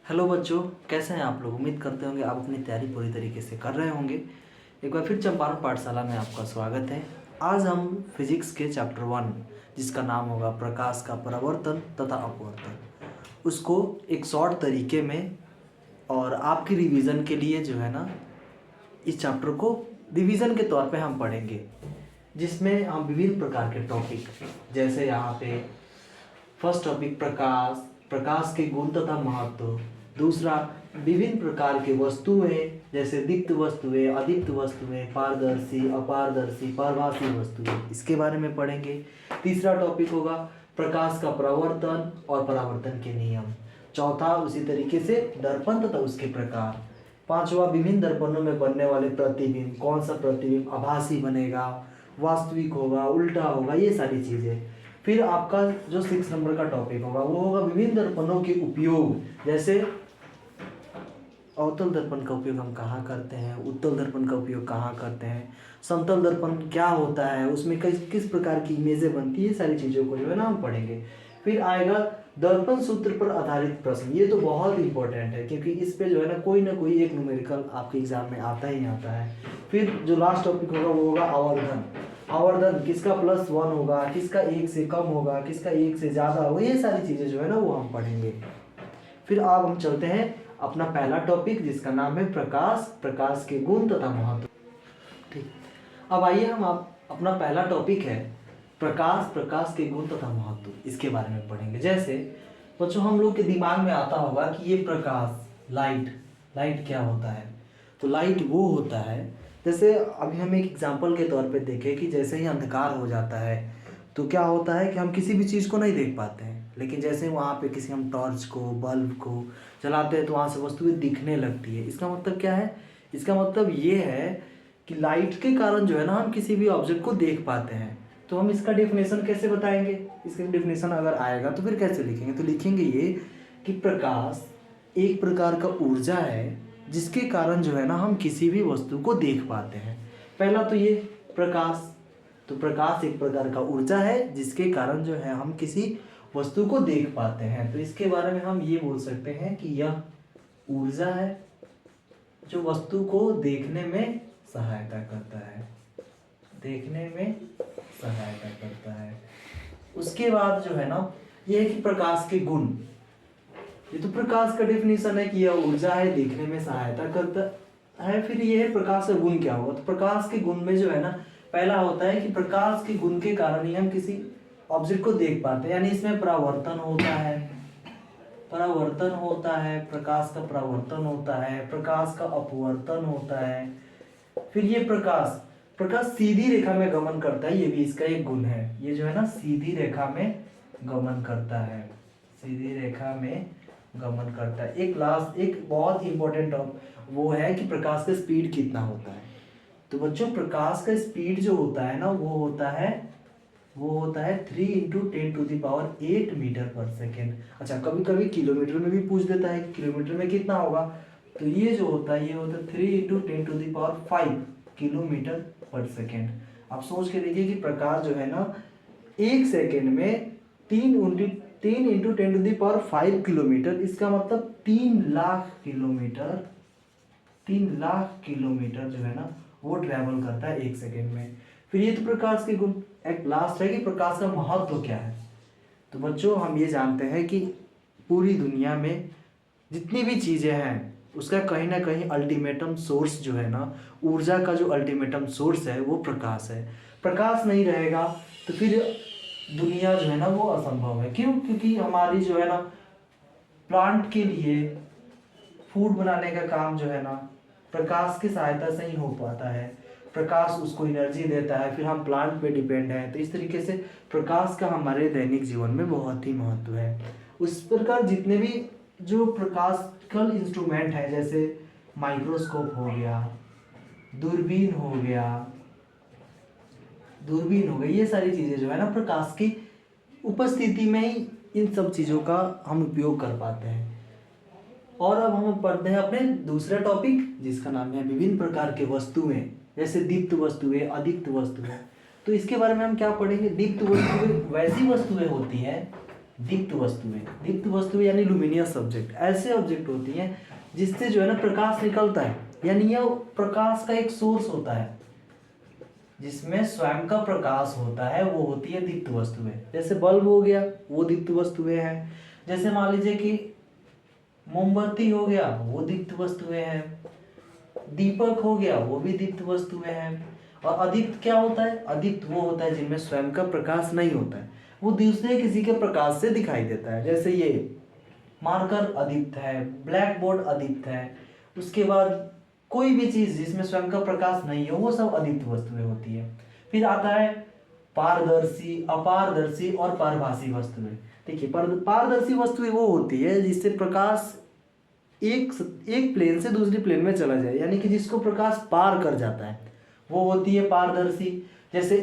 Hello बच्चों, कैसे हैं आप लोग। उम्मीद करते होंगे आप अपनी तैयारी पूरी तरीके से कर रहे होंगे। एक बार फिर चंपारण पाठशाला में आपका स्वागत है। आज हम फिजिक्स के चैप्टर 1 जिसका नाम होगा प्रकाश का परावर्तन तथा अपवर्तन, उसको एक शॉर्ट तरीके में और आपकी रिवीजन के लिए जो है ना, इस चैप्टर को रिवीजन के तौर पे हम पढ़ेंगे, जिसमें हम विभिन्न प्रकार के टॉपिक, जैसे यहाँ पे फर्स्ट टॉपिक प्रकाश, प्रकाश के गुण तथा महत्व। दूसरा, विभिन्न प्रकार के वस्तुएं, जैसे दीप्त वस्तुएं, अदीप्त वस्तुएं, पारदर्शी, अपारदर्शी, पारभासी वस्तुएं, इसके बारे में पढ़ेंगे। तीसरा टॉपिक होगा प्रकाश का परावर्तन और परावर्तन के नियम। चौथा, उसी तरीके से दर्पण तथा उसके प्रकार। पांचवा, विभिन्न दर्पणों में बनने वाले प्रतिबिंब, कौन सा प्रतिबिंब आभासी बनेगा, वास्तविक होगा, उल्टा होगा, ये सारी चीजें। फिर आपका जो 6 नंबर का टॉपिक होगा वो होगा विभिन्न दर्पणों के उपयोग, जैसे अवतल दर्पण का उपयोग हम कहाँ करते हैं, उत्तल दर्पण का उपयोग कहाँ करते हैं, समतल दर्पण क्या होता है, उसमें किस प्रकार की इमेजें बनती है, सारी चीज़ों को जो है ना हम पढ़ेंगे। फिर आएगा दर्पण सूत्र पर आधारित प्रश्न। ये तो बहुत इंपॉर्टेंट है, क्योंकि इस पे जो है ना कोई एक न्यूमेरिकल आपके एग्जाम में आता ही आता है। फिर जो लास्ट टॉपिक होगा वो होगा आवर्धन। आवर्धन किसका +1 होगा, किसका 1 से कम होगा, किसका 1 से ज़्यादा होगा, ये सारी चीज़ें जो है ना वो हम पढ़ेंगे। फिर अब हम चलते हैं अपना पहला टॉपिक, जिसका नाम है प्रकाश, प्रकाश के गुण तथा महत्व। ठीक, अब आइए हम अपना पहला टॉपिक है प्रकाश, प्रकाश के गुण तथा महत्व, इसके बारे में पढ़ेंगे। जैसे बच्चों हम लोग के दिमाग में आता होगा कि ये प्रकाश, लाइट क्या होता है। तो लाइट वो होता है, जैसे अभी हम एक एग्जांपल के तौर पे देखें कि जैसे ही अंधकार हो जाता है तो क्या होता है कि हम किसी भी चीज़ को नहीं देख पाते हैं, लेकिन जैसे वहाँ पे किसी हम टॉर्च को, बल्ब को जलाते हैं तो वहाँ से वस्तुएं दिखने लगती है। इसका मतलब क्या है, इसका मतलब ये है कि लाइट के कारण जो है ना हम किसी भी ऑब्जेक्ट को देख पाते हैं। तो हम इसका डेफिनेशन कैसे बताएंगे, इसका डेफिनेशन अगर आएगा तो फिर कैसे लिखेंगे, तो लिखेंगे ये कि प्रकाश एक प्रकार का ऊर्जा है जिसके कारण जो है ना हम किसी भी वस्तु को देख पाते हैं। पहला तो ये प्रकाश, तो प्रकाश एक प्रकार का ऊर्जा है जिसके कारण जो है हम किसी वस्तु को देख पाते हैं। तो इसके बारे में हम ये बोल सकते हैं कि यह ऊर्जा है जो वस्तु को देखने में सहायता करता है, देखने में सहायता करता है। उसके बाद जो है ना ये है कि प्रकाश के गुण, ये तो प्रकाश का डेफिनेशन है कि यह ऊर्जा है, देखने में सहायता करता है। फिर ये है प्रकाश का गुण क्या होगा, तो प्रकाश के गुण में जो है ना पहला होता है कि प्रकाश के गुण के कारण ही हम किसी ऑब्जेक्ट को देख पाते हैं, यानी इसमें परावर्तन होता है, परावर्तन होता है, प्रकाश का परावर्तन होता है, प्रकाश का अपवर्तन होता है। फिर ये प्रकाश सीधी रेखा में गमन करता है, ये भी इसका एक गुण है। ये जो है ना सीधी रेखा में गमन करता है, सीधी रेखा में गमन करता है। एक बहुत ही इंपॉर्टेंट वो है कि प्रकाश का स्पीड कितना होता है। तो बच्चों प्रकाश का स्पीड जो होता है ना वो होता है 3 × 10⁸ मीटर पर सेकेंड। अच्छा, कभी कभी किलोमीटर में भी पूछ देता है कि किलोमीटर में कितना होगा, तो ये जो होता है 3 × 10⁵ किलोमीटर पर सेकेंड। आप सोच के देखिए कि प्रकाश जो है ना 1 सेकेंड में 3 × 10⁵ किलोमीटर, इसका मतलब 3 लाख किलोमीटर, 3 लाख किलोमीटर जो है ना वो ट्रैवल करता है 1 सेकेंड में। फिर ये तो प्रकाश के गुण। एक लास्ट है कि प्रकाश का महत्व क्या है। तो बच्चों हम ये जानते हैं कि पूरी दुनिया में जितनी भी चीज़ें हैं उसका कहीं ना कहीं अल्टीमेटम सोर्स जो है ना, ऊर्जा का जो अल्टीमेटम सोर्स है वो प्रकाश है। प्रकाश नहीं रहेगा तो फिर दुनिया जो है ना वो असंभव है। क्यों? क्योंकि हमारी जो है ना प्लांट के लिए फूड बनाने का काम जो है ना प्रकाश की सहायता से ही हो पाता है। प्रकाश उसको एनर्जी देता है, फिर हम प्लांट पे डिपेंड हैं। तो इस तरीके से प्रकाश का हमारे दैनिक जीवन में बहुत ही महत्व है। उस प्रकार जितने भी जो प्रकाशिकल इंस्ट्रूमेंट है, जैसे माइक्रोस्कोप हो गया, दूरबीन हो गई, ये सारी चीज़ें जो है ना प्रकाश की उपस्थिति में ही इन सब चीज़ों का हम उपयोग कर पाते हैं। और अब हम पढ़ते हैं अपने दूसरा टॉपिक, जिसका नाम है विभिन्न प्रकार के वस्तुएं, जैसे दीप्त वस्तुएं, अदीप्त वस्तुएं। तो इसके बारे में हम क्या पढ़ेंगे। दीप्त वस्तुएं वैसी वस्तुएं होती हैं दीप्त वस्तुएं यानी लुमिनियस ऑब्जेक्ट, ऐसे ऑब्जेक्ट होती हैं जिससे जो है ना प्रकाश निकलता है, यानी यह प्रकाश का एक सोर्स होता है, जिसमें स्वयं का प्रकाश होता है, वो होती है दीप्त वस्तुएं। जैसे बल्ब हो गया, वो दीप्त वस्तुएं हैं। जैसे मान लीजिए कि मोमबत्ती हो गया, वो दीप्त वस्तुएं हैं। दीपक हो गया, वो भी दीप्त वस्तुएं हैं। और अदीप्त क्या होता है? अदीप्त वो होता है जिनमें स्वयं का प्रकाश नहीं होता है, वो दूसरे किसी के प्रकाश से दिखाई देता है। जैसे ये मार्कर अदीप्त है, ब्लैक बोर्ड अदीप्त है। उसके बाद कोई भी चीज जिसमें स्वयं का प्रकाश नहीं है, वो सब अदीप्त वस्तुएं होती है। फिर आता है पारदर्शी, अपारदर्शी और पारभासी वस्तुएं। देखिए, पारदर्शी वस्तुएं वो होती है जिससे प्रकाश एक एक प्लेन से दूसरी प्लेन में चला जाए, यानी कि जिसको प्रकाश पार कर जाता है, वो होती है पारदर्शी। जैसे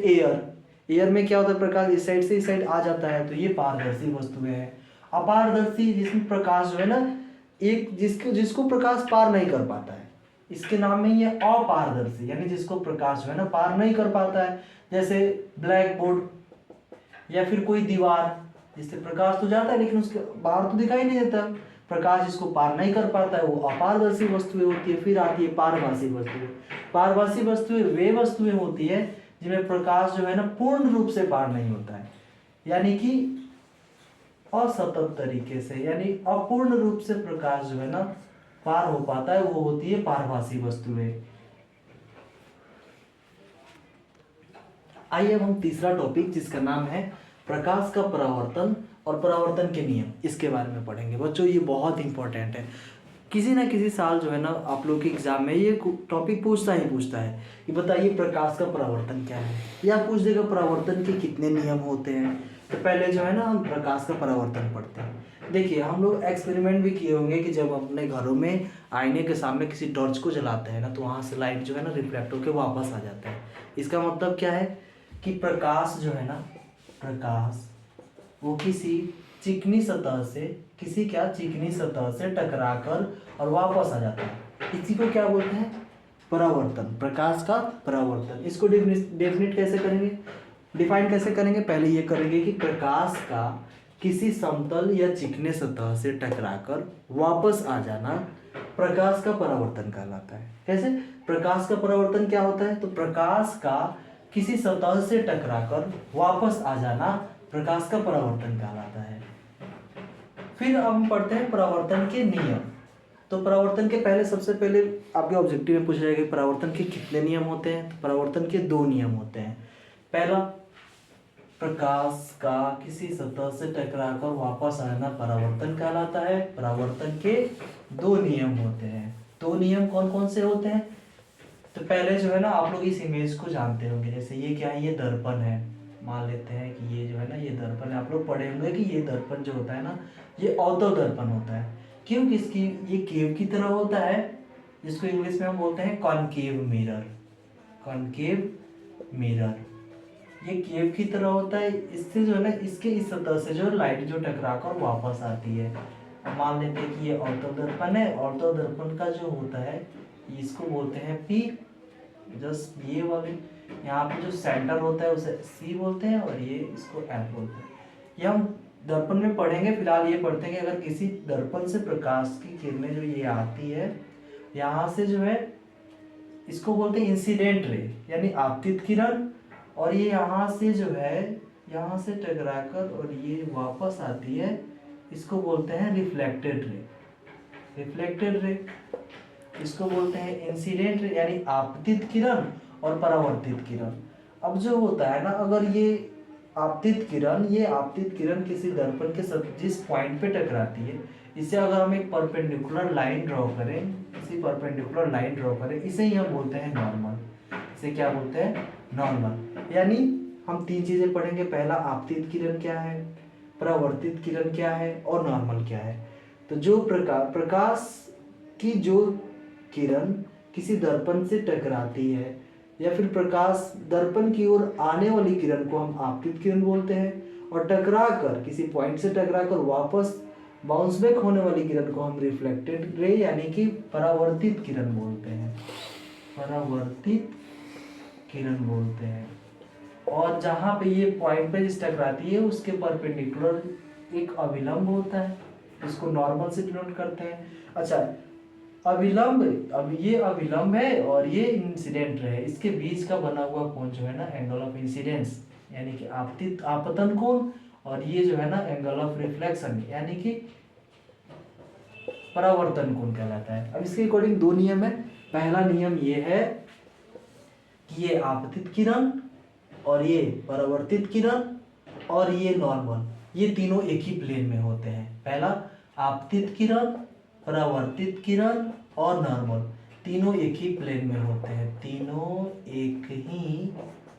एयर में क्या होता है, प्रकाश इस साइड से इस साइड आ जाता है, तो ये पारदर्शी वस्तुएं हैं। अपारदर्शी, जिसमें प्रकाश जो है ना एक जिसको जिसको प्रकाश पार नहीं कर पाता है, इसके नाम में ये अपारदर्शी, यानी जिसको प्रकाश जो है ना पार नहीं कर पाता है। जैसे ब्लैक बोर्ड या फिर कोई दीवार, जिससे प्रकाश तो जाता है लेकिन उसके बाहर तो दिखाई नहीं देता, प्रकाश जिसको पार नहीं कर पाता है, वो अपारदर्शी वस्तुएं होती है। फिर आती है पारभासी वस्तुएं। पारभासी वस्तुएं वे वस्तुएं होती है जिनमें प्रकाश जो है ना पूर्ण रूप से पार नहीं होता है, यानी कि असतत तरीके से, यानी अपूर्ण रूप से प्रकाश जो है ना पार हो पाता है, वो होती है पारभासी वस्तुएं। आइए अब हम तीसरा टॉपिक, जिसका नाम है प्रकाश का परावर्तन और परावर्तन के नियम, इसके बारे में पढ़ेंगे। बच्चों, ये बहुत इंपॉर्टेंट है। किसी ना किसी साल जो है ना आप लोग के एग्जाम में ये टॉपिक पूछता ही पूछता है कि बताइए प्रकाश का परावर्तन क्या है, या पूछ देगा परावर्तन के कितने नियम होते हैं। तो पहले जो है ना हम प्रकाश का परावर्तन पढ़ते हैं। देखिए, हम लोग एक्सपेरिमेंट भी किए होंगे कि जब अपने घरों में आईने के सामने किसी टॉर्च को जलाते हैं ना, तो वहाँ से लाइट जो है ना रिफ्लेक्ट होकर वापस आ जाता है। इसका मतलब क्या है कि प्रकाश जो है ना, प्रकाश वो किसी चिकनी सतह से चिकनी सतह से टकराकर और वापस आ जाता है। इसी को क्या बोलते हैं? परावर्तन, प्रकाश का परावर्तन। इसको डेफिनेट कैसे करेंगे, डिफाइन कैसे करेंगे? पहले ये करेंगे कि प्रकाश का किसी समतल या चिकने सतह से टकराकर वापस आ जाना प्रकाश का परावर्तन कहलाता है। कैसे? प्रकाश का परावर्तन क्या होता है? तो प्रकाश का किसी सतह से टकराकर वापस आ जाना प्रकाश का परावर्तन कहलाता है। फिर अब हम पढ़ते हैं परावर्तन के नियम। तो परावर्तन के पहले, सबसे पहले आपके ऑब्जेक्टिव में पूछा जाएगा कि परावर्तन के कितने नियम होते हैं। तो परावर्तन के 2 नियम होते हैं। पहला, प्रकाश का किसी सतह से टकराकर वापस आना परावर्तन कहलाता है। परावर्तन के 2 नियम होते हैं। 2 नियम कौन कौन से होते हैं? तो पहले जो है ना, आप लोग इस इमेज को जानते होंगे। जैसे ये क्या है, ये दर्पण है। मान लेते हैं कि ये जो है ना, ये दर्पण है। आप लोग पढ़े होंगे कि ये दर्पण जो होता है ना, ये अवतल दर्पण होता है। क्यों? किसकी? ये केव की तरह होता है, जिसको इंग्लिश में हम बोलते हैं कॉनकेव मिरर। कॉनकेव मिरर, ये केव की तरह होता है। इससे जो है ना, इसके इस सतह से जो लाइट जो टकरा कर वापस आती है। मान लेते हैं कि ये अवतल दर्पण है। अवतल दर्पण का जो होता है, इसको बोलते हैं P। जस्ट ये वाले यहाँ पे जो सेंटर होता है उसे C बोलते हैं, और ये इसको F बोलते हैं। ये हम दर्पण में पढ़ेंगे। फिलहाल ये पढ़ते हैं कि अगर किसी दर्पण से प्रकाश की किरणें जो ये आती है, यहाँ से जो है इसको बोलते हैं इंसिडेंट रे, यानी आपतित किरण। और ये यहाँ से जो है, यहाँ से टकराकर और ये वापस आती है, इसको बोलते हैं रिफ्लेक्टेड रे। रिफ्लेक्टेड रे, इसको बोलते हैं इंसिडेंट रे, यानी आपतित किरण और परावर्तित किरण। अब जो होता है ना, अगर ये आपतित किरण किसी दर्पण के जिस पॉइंट पे टकराती है, इसे अगर हम एक परपेंडिकुलर लाइन ड्रॉ करें, इसे ही हम बोलते हैं नॉर्मल। इसे क्या बोलते हैं? नॉर्मल। यानी हम 3 चीजें पढ़ेंगे। पहला, आपतित किरण क्या है, परावर्तित किरण क्या है, और नॉर्मल क्या है। तो जो प्रकाश की जो किरण किसी दर्पण से टकराती है, या फिर प्रकाश दर्पण की ओर आने वाली किरण को हम आपतित किरण बोलते हैं, और टकराकर किसी पॉइंट से टकराकर वापस बाउंस बैक होने वाली किरण को हम रिफ्लेक्टेड रे यानी कि परावर्तित किरण बोलते हैं। परावर्तित किरण बोलते हैं। और जहाँ पे ये पॉइंट पे जिस टकराती है, उसके परपेंडिकुलर एक अविलंब होता है, इसको नॉर्मल से डिनोट करते हैं। अच्छा, अविलंब, अब ये अविलंब है और ये इंसिडेंट है, इसके बीच का बना हुआ कोण जो है ना एंगल ऑफ इंसिडेंस यानी कि आपतित आपतन कोण, और ये जो है ना एंगल ऑफ रिफ्लेक्शन यानी कि परावर्तन कोण कहलाता है। अब इसके अकॉर्डिंग दो नियम है। पहला नियम ये है कि ये आपतित किरण और ये परावर्तित किरण और ये नॉर्मल, ये तीनों एक ही प्लेन में होते हैं। पहला, आपतित किरण, परावर्तित किरण और नॉर्मल तीनों एक ही प्लेन में होते हैं, तीनों एक ही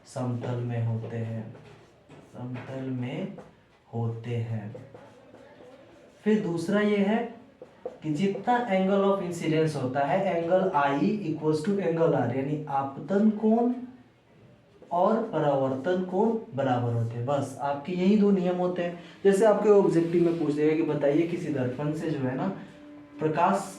समतल में होते हैं, समतल में होते हैं। फिर दूसरा ये है कि जितना एंगल ऑफ इंसिडेंस होता है, angle I equals to angle R, यानी आपतन कोण और परावर्तन कोण बराबर होते हैं। बस आपके यही दो नियम होते हैं। जैसे आपके ऑब्जेक्टिव में पूछ देगा कि बताइए किसी दर्पण से जो है ना प्रकाश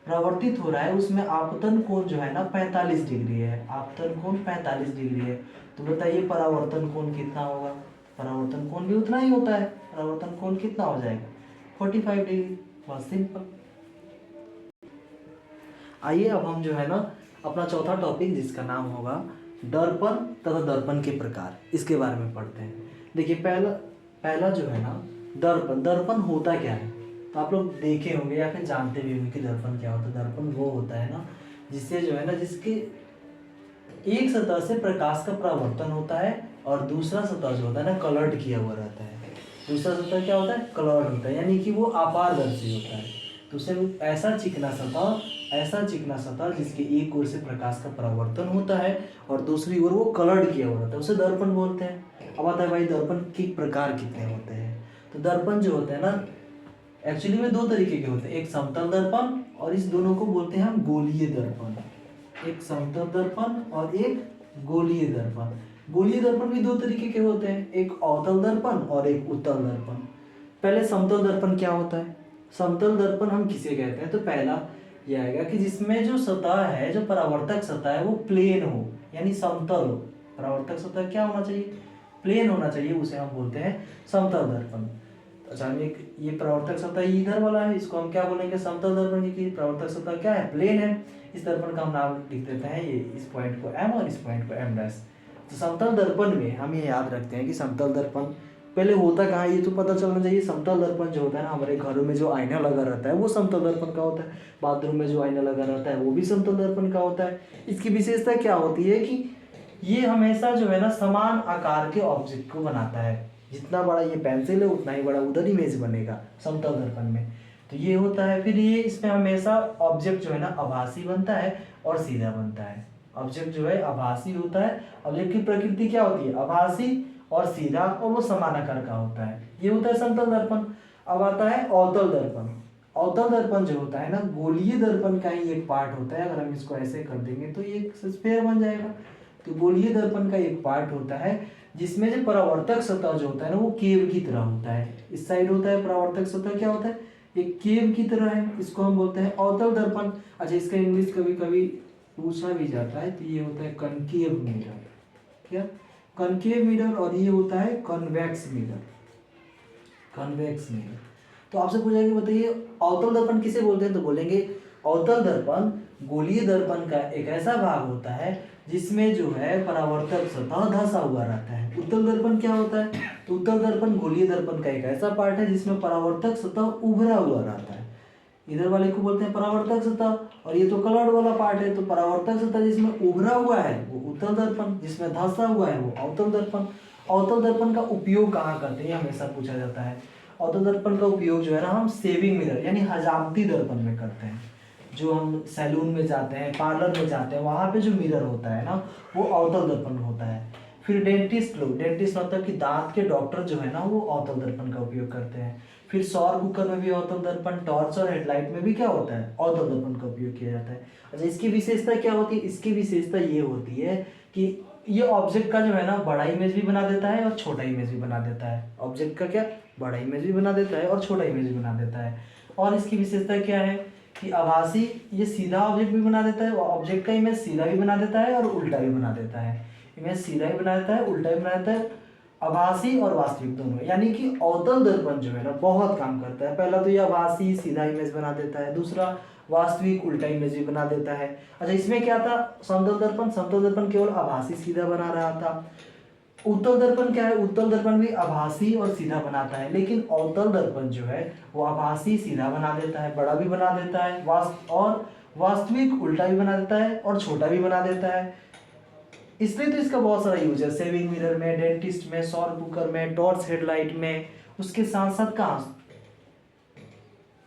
प्रवर्तित हो रहा है, उसमें आपतन कोण जो है ना 45 डिग्री है, आपतन कोण 45 डिग्री है, तो बताइए परावर्तन कोण कितना होगा? परावर्तन कोण भी उतना ही होता है, परावर्तन कोण कितना हो जाएगा? 45 डिग्री। बस सिंपल। आइए अब हम जो है ना अपना चौथा टॉपिक जिसका नाम होगा दर्पण तथा दर्पण के प्रकार, इसके बारे में पढ़ते हैं। देखिए पहला जो है ना दर्पण, दर्पण होता क्या है? तो आप लोग देखे होंगे या फिर जानते भी होंगे कि दर्पण क्या होता है। दर्पण वो होता है ना जिससे जो है ना जिसके एक सतह से प्रकाश का परावर्तन होता है और दूसरा सतह जो होता है ना कलर्ड किया हुआ रहता है। दूसरा सतह क्या होता है? कलर्ड होता है, यानी कि वो अपारदर्शी होता है। तो उसे ऐसा चिकना सतह जिसके एक ओर से प्रकाश का परावर्तन होता है और दूसरी ओर वो कलर्ड किया हुआ रहता है, उसे दर्पण बोलते हैं। अब आता है भाई दर्पण के प्रकार कितने होते हैं। तो दर्पण जो होते हैं ना एक्चुअली में दो तरीके के होते हैं, एक समतल दर्पण और इस दोनों को बोलते हैं हम गोलीय दर्पण। एक समतल दर्पण और एक गोलीय दर्पण। गोलीय दर्पण भी दो तरीके के होते हैं, एक अवतल दर्पण और एक उत्तल दर्पण। पहले समतल दर्पण क्या होता है? समतल दर्पण हम किसे कहते हैं? तो पहला यह आएगा कि जिसमें जो सतह है, जो परावर्तक सतह है वो प्लेन हो यानी समतल हो। परावर्तक सतह क्या होना चाहिए? प्लेन होना चाहिए, उसे हम बोलते हैं समतल दर्पण। अच्छा, ये परावर्तक सतह इधर वाला है, इसको हम क्या बोलेंगे? समतल दर्पण की परावर्तक सतह क्या है? प्लेन है। इस दर्पण का हम नाम लिख देते हैं, ये इस पॉइंट को M और इस पॉइंट को M डैश। तो समतल दर्पण में हम ये याद रखते हैं कि समतल दर्पण पहले होता कहाँ है ये तो पता चलना चाहिए। समतल दर्पण जो होता है ना हमारे घरों में जो आईना लगा रहता है वो समतल दर्पण का होता है। बाथरूम में जो आईना लगा रहता है वो भी समतल दर्पण का होता है। इसकी विशेषता क्या होती है कि ये हमेशा जो है ना समान आकार के ऑब्जेक्ट को बनाता है। जितना बड़ा ये पेंसिल है उतना ही बड़ा उधर इमेज बनेगा समतल दर्पण में। तो ये होता है। फिर ये इसमें हमेशा ऑब्जेक्ट जो है ना आभासी बनता है और सीधा बनता है। ऑब्जेक्ट जो है आभासी होता है। ऑब्जेक्ट की प्रकृति क्या होती है? आभासी और सीधा, और वो समान आकार का होता है। ये होता है समतल दर्पण। अब आता है अवतल दर्पण। अवतल दर्पण जो होता है ना गोलीय दर्पण का ही एक पार्ट होता है। अगर हम इसको ऐसे कर देंगे तो ये एक स्फीयर बन जाएगा। तो गोलीय दर्पण का एक पार्ट होता है जिसमें जो परावर्तक सतह जो होता है ना वो केव की तरह होता है। इस साइड होता है परावर्तक सतह क्या होता है? एक केव की तरह है, इसको हम बोलते हैं अवतल दर्पण। अच्छा, इसका इंग्लिश कभी कभी पूछा भी जाता है, तो ये होता है कनकेव मिरर। क्या? Concave mirror. और ये होता है कन्वेक्स मिरर। Convex mirror. तो आपसे पूछा कि बताइए अवतल दर्पण किसे बोलते हैं? तो बोलेंगे अवतल दर्पण गोलीय दर्पण का एक ऐसा भाग होता है जिसमें जो है परावर्तक सतह धंसा हुआ रहता है। उत्तल दर्पण क्या होता है? तो उत्तल दर्पण गोलीय दर्पण का एक ऐसा पार्ट है जिसमें परावर्तक सतह उभरा हुआ रहता है। इधर वाले को बोलते हैं परावर्तक सतह, और ये तो कलर्ड वाला पार्ट है। तो परावर्तक सतह जिसमें उभरा हुआ है वो उत्तल दर्पण, जिसमें धंसा हुआ है वो अवतल दर्पण। अवतल दर्पण का उपयोग कहाँ करते हैं हमेशा पूछा जाता है। अवतल दर्पण का उपयोग जो है ना हम सेविंग मिरर यानी हजामती दर्पण में करते हैं। जो हम सैलून में जाते हैं, पार्लर में जाते हैं, वहाँ पे जो मिरर होता है ना वो अवतल दर्पण होता है। फिर डेंटिस्ट मतलब कि दांत के डॉक्टर जो है ना वो अवतल दर्पण का उपयोग करते हैं। फिर सौर कुकर में भी अवतल दर्पण, टॉर्च और हेडलाइट में भी क्या होता है? अवतल दर्पण का उपयोग किया जाता है। अच्छा, इसकी विशेषता क्या होती है? इसकी विशेषता ये होती है कि ये ऑब्जेक्ट का जो है ना बड़ा इमेज भी बना देता है और छोटा इमेज भी बना देता है। ऑब्जेक्ट का क्या? बड़ा इमेज भी बना देता है और छोटा इमेज भी बना देता है। और इसकी विशेषता क्या है कि आभासी, ये सीधा ऑब्जेक्ट भी बना देता है, ऑब्जेक्ट का इमेज सीधा भी बना देता है और उल्टा भी बना देता है। इमेज सीधा भी बना देता है, उल्टा भी बना देता है, आभासी और वास्तविक दोनों, यानी कि अवतल दर्पण जो है ना बहुत काम करता है। पहला तो ये आभासी सीधा इमेज बना देता है, दूसरा वास्तविक उल्टा इमेज भी बना देता है। अच्छा, इसमें क्या था, समतल दर्पण केवल आभासी सीधा बना रहा था। उत्तल दर्पण क्या है, उत्तल दर्पण भी आभासी और सीधा बनाता है, लेकिन अवतल दर्पण जो है वो आभासी सीधा बना देता है, बड़ा भी बना देता है, और वास्तविक उल्टा भी बना देता है और छोटा भी बना देता है। इसलिए तो इसका बहुत सारा यूज है, सेविंग मिरर में, डेंटिस्ट में, सौर कुकर में, टॉर्च हेडलाइट में। उसके साथ साथ कहाँ,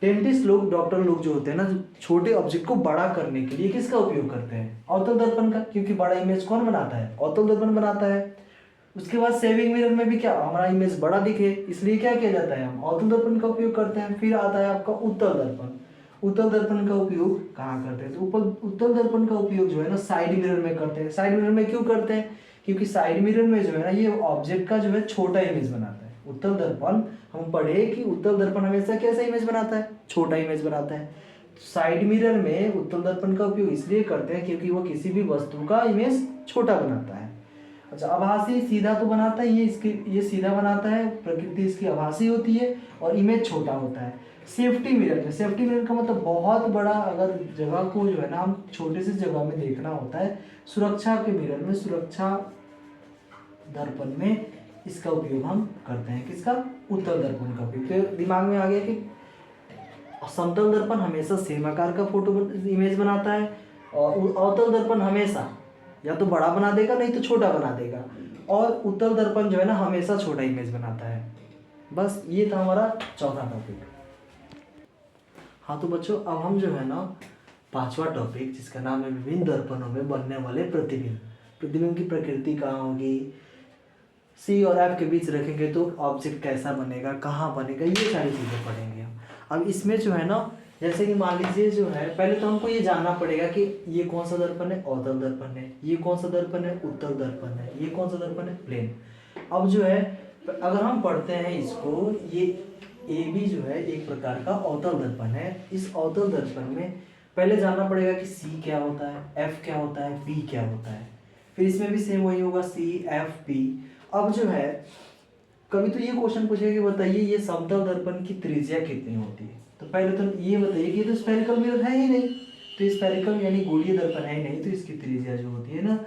डेंटिस्ट लोग, डॉक्टर लोग जो होते हैं ना, छोटे ऑब्जेक्ट को बड़ा करने के लिए किसका उपयोग करते हैं, अवतल दर्पण का, क्योंकि बड़ा इमेज कौन बनाता है, अवतल दर्पण बनाता है। उसके बाद सेविंग मिरर में भी क्या, हमारा इमेज बड़ा दिखे, इसलिए क्या किया जाता है, हम अवतल दर्पण का उपयोग करते हैं। फिर आता है आपका उत्तल दर्पण। उत्तल दर्पण का उपयोग कहाँ करते हैं, तो उत्तल दर्पण का उपयोग जो है ना साइड मिरर में करते हैं। साइड मिरर में क्यों करते हैं, क्योंकि साइड मिरर में जो है ना ये ऑब्जेक्ट का जो है छोटा इमेज बनाता है। उत्तल दर्पण हम पढ़े कि उत्तल दर्पण हमेशा कैसा इमेज बनाता है, छोटा इमेज बनाता है। साइड मिरर में उत्तल दर्पण का उपयोग इसलिए करते हैं क्योंकि वो किसी भी वस्तु का इमेज छोटा बनाता है। अच्छा, आभासी सीधा तो बनाता है, ये सीधा बनाता है, प्रकृति इसकी आभासी होती है और इमेज छोटा होता है। सेफ्टी मिरर में, सेफ्टी मिरर का मतलब बहुत बड़ा, अगर जगह को जो है ना हम छोटे से जगह में देखना होता है, सुरक्षा के मिरर में, सुरक्षा दर्पण में इसका उपयोग हम करते हैं। किसका, उत्तल दर्पण का उपयोग। तो दिमाग में आ गया कि समतल दर्पण हमेशा सेम आकार का फोटो इमेज बनाता है, और अवतल दर्पण हमेशा या तो बड़ा बना देगा नहीं तो छोटा बना देगा, और उत्तल दर्पण जो है ना हमेशा छोटा इमेज बनाता है। बस ये था हमारा चौथा टॉपिक। हाँ तो बच्चों, अब हम जो है ना पांचवा टॉपिक, जिसका नाम है विभिन्न दर्पणों में बनने वाले प्रतिबिंब। प्रतिबिंब की प्रकृति कहाँ होगी, सी और एफ के बीच रखेंगे तो ऑब्जेक्ट कैसा बनेगा, कहाँ बनेगा, ये सारी चीज़ें पढ़ेंगे हम। अब इसमें जो है ना, जैसे कि मान लीजिए जो है, पहले तो हमको ये जानना पड़ेगा कि ये कौन सा दर्पण है, अवतल दर्पण है, ये कौन सा दर्पण है, उत्तल दर्पण है, ये कौन सा दर्पण है, प्लेन। अब जो है अगर हम पढ़ते हैं इसको, ये ए बी जो है एक प्रकार का अवतल दर्पण है। इस अवतल दर्पण में पहले जानना पड़ेगा कि सी क्या होता है, एफ क्या होता है, पी क्या होता है। फिर इसमें भी सेम वही होगा, सी एफ पी। अब जो है कभी तो ये क्वेश्चन पूछेगा कि बताइए ये समतल दर्पण की त्रिज्या कितनी होती है। तो पहले तो ये बताइए कि ये तो स्फेरिकल मिरर है ही नहीं, तो स्फेरिकल यानी गोलीय दर्पण है ही नहीं, तो इसकी त्रिज्या जो होती है ना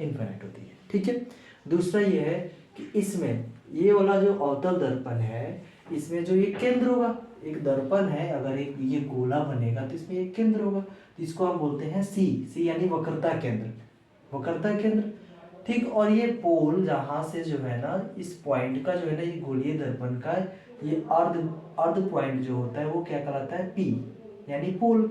इनफिनिट होती है। ठीक है। दूसरा ये है कि इसमें ये वाला जो अवतल दर्पण है, इसमें जो ये केंद्र होगा, एक दर्पण है अगर एक ये गोला बनेगा तो इसमें एक केंद्र होगा, तो इसको हम बोलते हैं सी यानी वक्रता केंद्र, वक्रता केंद्र। ठीक। और ये पोल जहाँ से जो है ना, इस पॉइंट का जो है ना, ये गोलीय दर्पण का ये अर्ध पॉइंट जो होता है वो क्या कहलाता है, पी यानी पोल।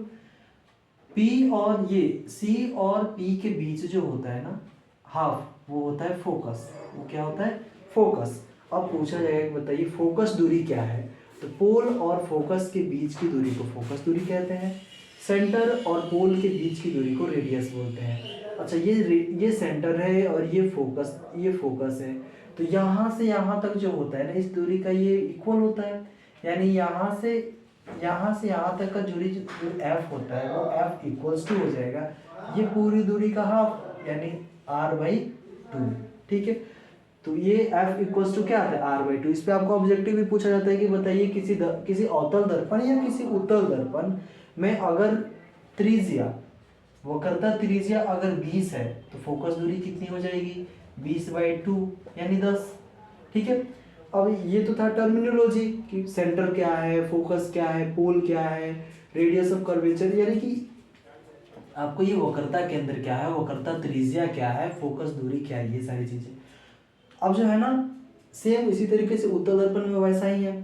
पी और ये सी और पी के बीच जो होता है ना हाफ, वो होता है फोकस। वो क्या होता है, फोकस। अब पूछा जाएगा कि बताइए फोकस दूरी क्या है, तो पोल और फोकस के बीच की दूरी को फोकस दूरी कहते हैं। सेंटर और पोल के बीच की दूरी को रेडियस बोलते हैं। अच्छा, ये सेंटर है और ये फोकस है, तो यहाँ से यहाँ तक जो होता है ना, इस दूरी का ये इक्वल होता है, यानी यहाँ से यहाँ तक का दूरी जो एफ होता है वो एफ इक्वल्स टू हो जाएगा ये पूरी दूरी का हाफ, यानी r/2। ठीक है। तो ये f इक्वल्स टू क्या आता है, r/2। इस पे आपको ऑब्जेक्टिव भी पूछा जाता है कि बताइए किसी अवतल दर्पण या किसी उत्तल दर्पण में अगर त्रिज्या, वक्रता त्रिज्या अगर 20 है तो फोकस दूरी कितनी हो जाएगी, 20/2 यानी 10। ठीक है। अब ये तो था टर्मिनोलॉजी कि सेंटर क्या है, फोकस क्या है, पोल क्या है, रेडियस ऑफ कर्वेचर, यानी कि आपको ये वक्रता केंद्र क्या है, वक्रता त्रिज्या क्या है, फोकस दूरी क्या है, ये सारी चीजें। अब जो है ना सेम इसी तरीके से उत्तल दर्पण में वैसा ही है।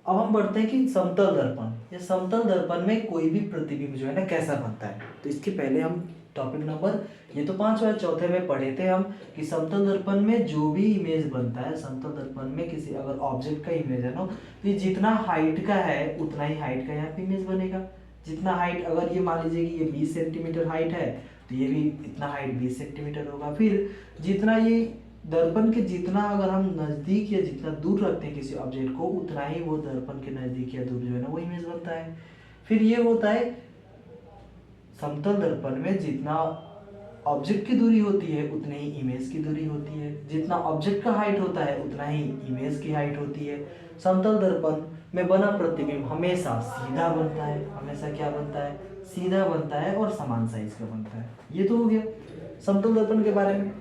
अब हम बढ़ते हैं कि समतल दर्पण, या समतल दर्पण में कोई भी प्रतिबिंब जो है ना कैसा बनता है। तो इसके पहले हम टॉपिक नंबर, ये तो 5वां, चौथे में पढ़े थे हम कि समतल दर्पण में जो भी इमेज बनता है, समतल दर्पण में किसी अगर ऑब्जेक्ट का इमेज है ना, तो ये जितना हाइट का है उतना ही हाइट का यहाँ पे इमेज बनेगा। जितना हाइट, अगर ये मान लीजिए कि ये 20 सेंटीमीटर हाइट है तो ये भी इतना हाइट 20 सेंटीमीटर होगा। फिर जितना ये दर्पण के जितना अगर हम नज़दीक या जितना दूर रखते हैं किसी ऑब्जेक्ट को, उतना ही वो दर्पण के नज़दीक या दूर जो है ना वो इमेज बनता है। फिर ये होता है समतल दर्पण में जितना ऑब्जेक्ट की दूरी होती है उतनी ही इमेज की दूरी होती है, जितना ऑब्जेक्ट का हाइट होता है उतना ही इमेज की हाइट होती है। समतल दर्पण में बना प्रतिबिंब हमेशा सीधा बनता है, हमेशा क्या बनता है, सीधा बनता है और समान साइज का बनता है। ये तो हो गया समतल दर्पण के बारे में।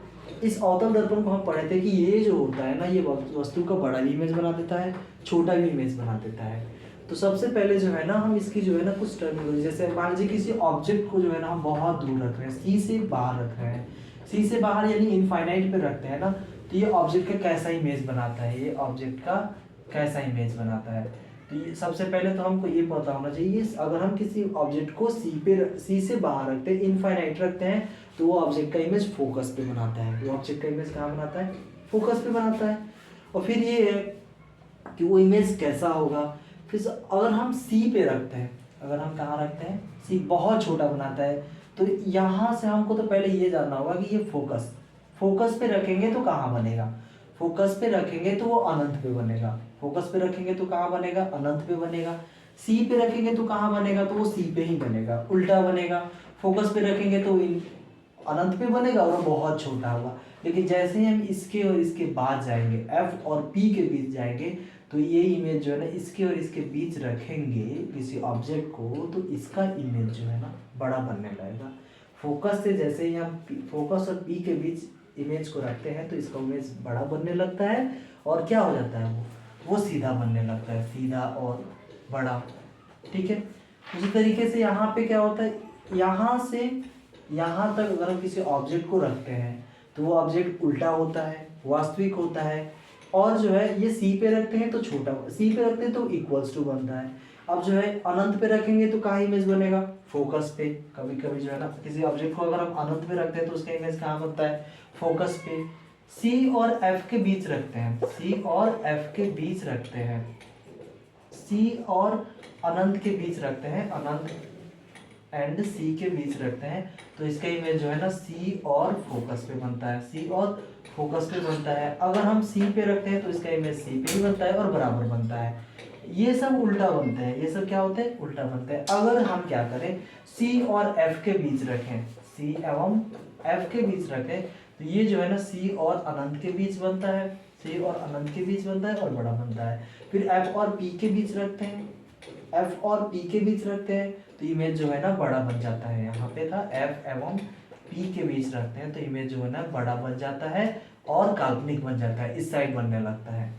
इस अवतल दर्पण को हम पढ़े थे कि ये जो होता है ना, ये वस्तु का बड़ा भी इमेज बना देता है, छोटा भी इमेज बना देता है। तो सबसे पहले जो है ना, हम इसकी जो है ना कुछ टर्मिनोलॉजी, जैसे मान लीजिए किसी ऑब्जेक्ट को जो है ना हम बहुत दूर रख रहे हैं, सी से बाहर रख रहे हैं, सी से बाहर यानी इनफाइनाइट पे रखते हैं ना, तो ये ऑब्जेक्ट का कैसा इमेज बनाता है, ये ऑब्जेक्ट का कैसा इमेज बनाता है। तो ये सबसे पहले तो हमको ये पता होना चाहिए, अगर हम किसी ऑब्जेक्ट को सी से बाहर रखते हैं, इनफाइनाइट रखते हैं, तो वो ऑब्जेक्ट का इमेज फोकस पे बनाता है। वो ऑब्जेक्ट का इमेज कहाँ बनाता है, फोकस पे बनाता है। और फिर ये है कि वो इमेज कैसा होगा। फिर अगर हम सी पे रखते हैं, अगर हम कहाँ रखते हैं, सी बहुत छोटा बनाता है, तो यहाँ से हमको तो पहले ये जानना होगा कि ये फोकस पे रखेंगे तो कहाँ बनेगा, फोकस पे रखेंगे तो वो अनंत पे बनेगा, फोकस पे रखेंगे तो कहाँ बनेगा, अनंत पे बनेगा। सी पे रखेंगे तो कहाँ बनेगा, तो वो सी पे ही बनेगा, उल्टा बनेगा। फोकस पे रखेंगे तो अनंत पे बनेगा और बहुत छोटा होगा। लेकिन जैसे ही हम इसके और इसके बाद जाएंगे, एफ और पी के बीच जाएंगे, तो ये इमेज जो है ना, इसके और इसके बीच रखेंगे किसी ऑब्जेक्ट को, तो इसका इमेज जो है ना बड़ा बनने लगेगा। फोकस से जैसे ही हम फोकस और पी के बीच इमेज को रखते हैं, तो इसका इमेज बड़ा बनने लगता है और क्या हो जाता है, वो सीधा बनने लगता है, सीधा और बड़ा। ठीक है। उसी तरीके से यहाँ पे क्या होता है, यहाँ से यहाँ तक अगर हम किसी ऑब्जेक्ट को रखते हैं, तो वो ऑब्जेक्ट उल्टा होता है, वास्तविक होता है। और जो है ये सी पे रखते हैं तो छोटा, सी पे रखते हैं तो इक्वल्स टू बनता है। अब जो है अनंत पे रखेंगे तो कहाँ इमेज बनेगा, फोकस पे। कभी कभी जो है ना किसी ऑब्जेक्ट को अगर हम अनंत पे रखते हैं तो उसका इमेज कहाँ बनता है, फोकस पे। सी और एफ के बीच रखते हैं, सी और एफ के बीच रखते हैं, सी और अनंत के बीच रखते हैं, अनंत एंड सी के बीच रखते हैं, तो इसका इमेज जो है ना सी और फोकस पे बनता है, सी और फोकस पे बनता है। अगर हम सी पे रखते हैं तो इसका इमेज सी पे ही बनता है और बराबर बनता है। ये सब उल्टा बनते हैं, ये सब क्या होते हैं, उल्टा बनते हैं। अगर हम क्या करें, सी और एफ के बीच रखें, सी एवं एफ के बीच रखें, तो ये जो है ना सी और अनंत के बीच बनता है, सी और अनंत के बीच बनता है और बड़ा बनता है। फिर एफ और पी के बीच रखते हैं, एफ और पी के बीच रखते हैं, तो इमेज जो है ना बड़ा बन जाता है। यहाँ पे था एफ एवं पी के बीच रखते हैं तो इमेज जो है ना बड़ा बन जाता है और काल्पनिक बन जाता है, इस साइड बनने लगता है।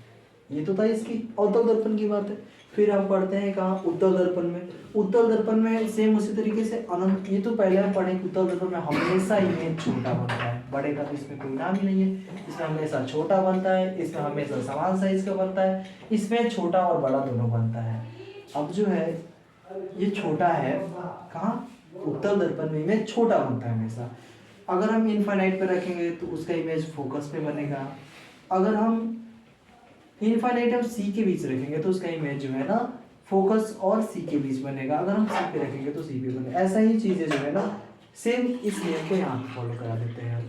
ये तो था इसकी अवतल दर्पण की बात है। फिर हम पढ़ते हैं कहाँ, उत्तल दर्पण में। उत्तल दर्पण में सेम उसी तरीके से अनंत, ये तो पहले हम पढ़े, उत्तल दर्पण में हमेशा इमेज छोटा बनता है, बड़े का तो इसमें कोई नाम ही नहीं है। इसमें हमेशा छोटा बनता है, इसमें हमेशा समान साइज का बनता है, इसमें छोटा और बड़ा दोनों बनता है। अब जो है ये छोटा है कहाँ, उत्तल दर्पण में इमेज छोटा बनता है हमेशा। अगर हम इनफाइनाइट पे रखेंगे तो उसका इमेज फोकस पे बनेगा। अगर हम इनफाइनाइट हम सी के बीच रखेंगे तो उसका इमेज जो है ना फोकस और सी के बीच बनेगा। अगर हम सी पे रखेंगे तो सी पे बनेगा। ऐसा ही चीजें जो है ना सेम इस नियम को यहाँ पे फॉलो करा देते हैं।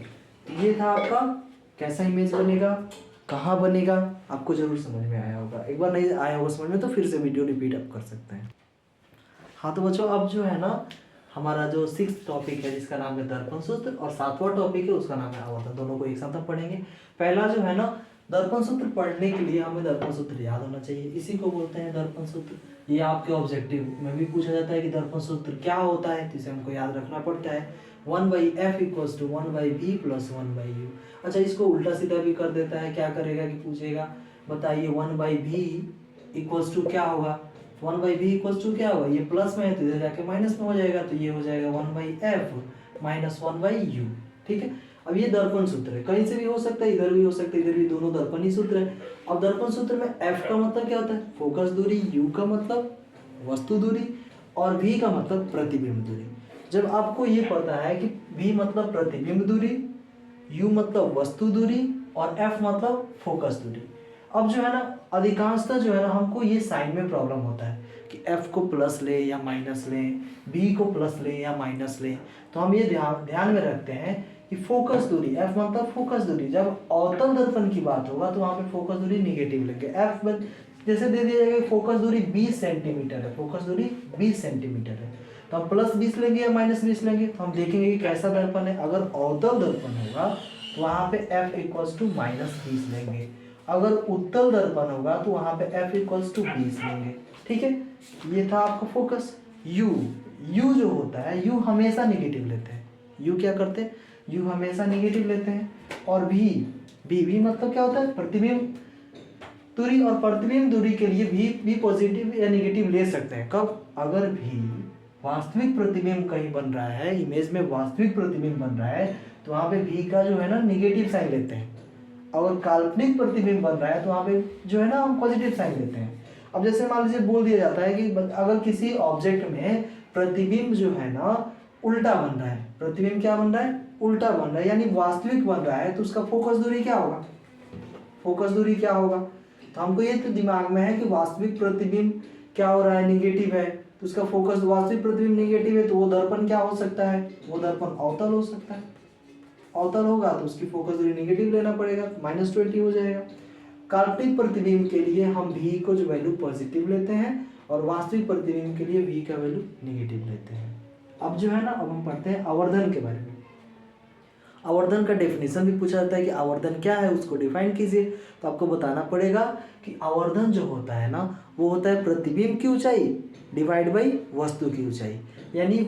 तो ये था आपका कैसा इमेज बनेगा, कहाँ बनेगा, आपको जरूर समझ में आया होगा। एक बार नहीं आया होगा समझ में तो फिर से वीडियो रिपीट अप कर सकते हैं। हाँ तो बच्चों अब जो है ना हमारा जो 6th टॉपिक है जिसका नाम है दर्पण सूत्र, और 7वां टॉपिक है उसका नाम है आवर्तन। दोनों को एक साथ हम पढ़ेंगे। पहला जो है ना दर्पण सूत्र पढ़ने के लिए हमें दर्पण सूत्र याद होना चाहिए, इसी को बोलते हैं दर्पण सूत्र। ये आपके ऑब्जेक्टिव में भी पूछा जाता है कि दर्पण सूत्र क्या होता है, तो इसे हमको याद रखना पड़ता है। 1/f = 1/b + 1/u। अच्छा इसको उल्टा सीधा भी कर देता है, क्या करेगा कि पूछेगा बताइए 1/b = क्या होगा, 1/b = क्या होगा, ये प्लस में है तो इधर जाके माइनस में हो जाएगा, तो ये हो जाएगा 1/f - 1/u। ठीक है। अब ये दर्पण सूत्र है, कहीं से भी हो सकता है, इधर भी हो सकता है, इधर भी, दोनों दर्पण ही सूत्र है। अब दर्पण सूत्र में f का मतलब क्या होता है, फोकस दूरी, u का मतलब वस्तु दूरी और v का मतलब प्रतिबिंब दूरी। जब आपको ये पता है कि v मतलब प्रतिबिंब दूरी, u मतलब वस्तु दूरी और f मतलब फोकस दूरी, अब जो है ना अधिकांशतः जो है ना हमको ये साइन में प्रॉब्लम होता है कि f को प्लस ले या माइनस लें, b को प्लस ले या माइनस लें। तो हम ये ध्यान में रखते हैं कि फोकस दूरी, f मतलब फोकस दूरी, जब अवतल दर्पण की बात होगा तो वहाँ पे फोकस दूरी निगेटिव लेंगे। f जैसे दे दिया जाएगा फोकस दूरी 20 सेंटीमीटर है, फोकस दूरी 20 सेंटीमीटर है, तो हम +20 लेंगे या -20 लेंगे, तो हम देखेंगे कि कैसा दर्पण है। अगर अवतल दर्पण होगा तो वहाँ पे f = -20 लेंगे, अगर उत्तल दर्पण होगा तो वहाँ पे f = 20 लेंगे। ठीक है, ये था आपका फोकस। u जो होता है, u हमेशा नेगेटिव लेते हैं। u क्या करते हैं, u हमेशा नेगेटिव लेते हैं। और v मतलब क्या होता है, प्रतिबिंब दूरी, और प्रतिबिंब दूरी के लिए भी पॉजिटिव या नेगेटिव ले सकते हैं। कब, अगर भी वास्तविक प्रतिबिंब कहीं बन रहा है, इमेज में वास्तविक प्रतिबिंब बन रहा है, तो वहाँ पे भी का जो है ना नेगेटिव साइन लेते हैं। अगर काल्पनिक प्रतिबिंब बन रहा है तो वहाँ पे जो है ना हम पॉजिटिव साइन लेते हैं। अब जैसे मान लीजिए बोल दिया जाता है कि अगर किसी ऑब्जेक्ट में प्रतिबिंब जो है ना उल्टा बन रहा है, प्रतिबिंब क्या बन रहा है, उल्टा बन रहा है, यानी वास्तविक बन रहा है, तो उसका फोकस दूरी क्या होगा, फोकस दूरी क्या होगा। तो हमको ये तो दिमाग में है कि वास्तविक प्रतिबिंब क्या हो रहा है, निगेटिव है, तो उसका फोकस, वास्तविक प्रतिबिंब निगेटिव है, तो वो दर्पण क्या हो सकता है, वो दर्पण अवतल हो सकता है। अवतल होगा तो उसकी फोकस दूरी निगेटिव लेना पड़ेगा, -20 हो जाएगा। काल्पनिक प्रतिबिंब के लिए हम v को जो वैल्यू पॉजिटिव लेते हैं और वास्तविक प्रतिबिंब के लिए v का वैल्यू निगेटिव लेते हैं। अब जो है ना, अब हम पढ़ते हैं आवर्धन के बारे में। आवर्धन का डेफिनेशन भी पूछा जाता है कि आवर्धन क्या है, उसको डिफाइन कीजिए। तो आपको बताना पड़ेगा कि आवर्धन जो होता है ना, वो होता है प्रतिबिंब की ऊंचाई डिवाइड बाई वस्तु की ऊंचाई। यानी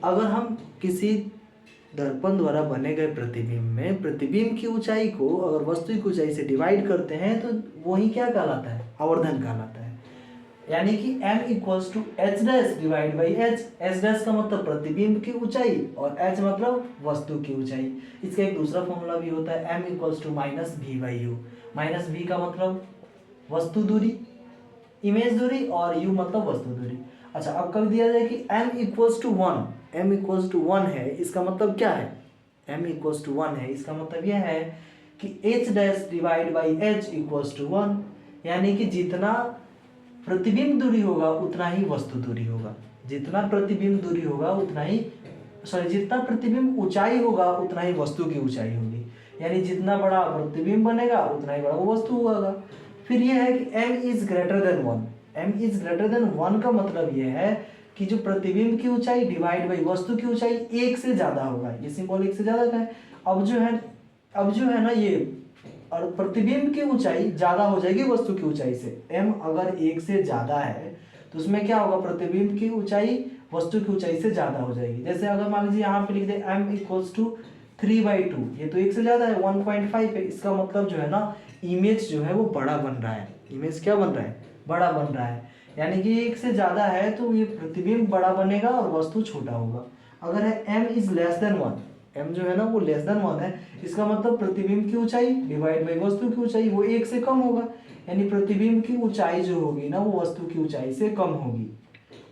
अगर हम किसी दर्पण द्वारा बने गए प्रतिबिंब में प्रतिबिंब की ऊंचाई को अगर वस्तु की ऊंचाई से डिवाइड करते हैं तो वही क्या कहलाता है, आवर्धन कहलाता है। यानी कि m = h' divide by h। h' का मतलब प्रतिबिंब की ऊंचाई और h मतलब वस्तु की ऊंचाई। इसका एक दूसरा फॉर्मूला भी होता है, m = -v/u। -v का मतलब वस्तु दूरी, इमेज दूरी, और u मतलब वस्तु दूरी। अच्छा, अब कब दिया जाए कि m = 1 है, इसका मतलब क्या है, m = 1 है, इसका मतलब यह है कि h' डिवाइड बाई h = 1। यानी कि जितना प्रतिबिंब दूरी होगा उतना ही वस्तु दूरी होगा, जितना प्रतिबिंब दूरी होगा उतना ही जितना प्रतिबिंब ऊंचाई होगा उतना ही वस्तु की ऊंचाई होगी। यानी जितना बड़ा प्रतिबिंब बनेगा उतना ही बड़ा वो वस्तु होगा। फिर यह है कि m = 1। m = 1 का मतलब यह है कि जो प्रतिबिंब की ऊंचाई डिवाइड बाई वस्तु की ऊंचाई 1 से ज्यादा होगा। ये सिंबल 1 से ज्यादा का है। अब जो है ना ये, और प्रतिबिंब की ऊंचाई ज्यादा हो जाएगी वस्तु की ऊंचाई से। m अगर 1 से ज्यादा है तो उसमें क्या होगा, प्रतिबिंब की ऊंचाई वस्तु की ऊंचाई से ज्यादा हो जाएगी। जैसे अगर मान लीजिए यहाँ पे लिख दे m = 3/2, ये तो 1 से ज्यादा है, 1.5 है। इसका मतलब जो है ना इमेज जो है वो बड़ा बन रहा है। इमेज क्या बन रहा है, बड़ा बन रहा है। यानी कि 1 से ज्यादा है तो ये प्रतिबिंब बड़ा बनेगा और वस्तु छोटा होगा। अगर है m = 1, m जो है ना वो <1 है, इसका मतलब प्रतिबिंब की ऊंचाई डिवाइड बाई वस्तु की ऊंचाई वो 1 से कम होगा। यानी प्रतिबिंब की ऊंचाई जो होगी ना वो वस्तु की ऊंचाई से कम होगी।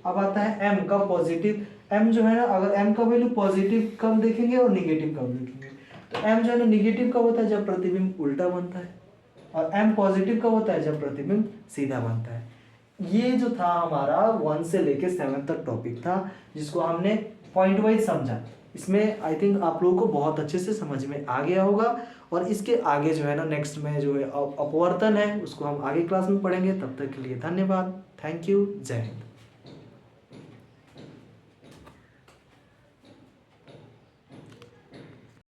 अब आता है m का पॉजिटिव। m जो है ना, अगर m का वैल्यू पॉजिटिव कब देखेंगे और निगेटिव कब देखेंगे, तो m जो है ना निगेटिव कब होता है, जब प्रतिबिंब उल्टा बनता है, और m पॉजिटिव कब होता है, जब प्रतिबिंब सीधा बनता है। ये जो था हमारा 1 से लेके 7 तक टॉपिक था, जिसको हमने पॉइंट वाइज समझा। इसमें आई थिंक आप लोगों को बहुत अच्छे से समझ में आ गया होगा। और इसके आगे जो है ना नेक्स्ट में जो है अपवर्तन है उसको हम आगे क्लास में पढ़ेंगे। तब तक के लिए धन्यवाद, थैंक यू, जय हिंद।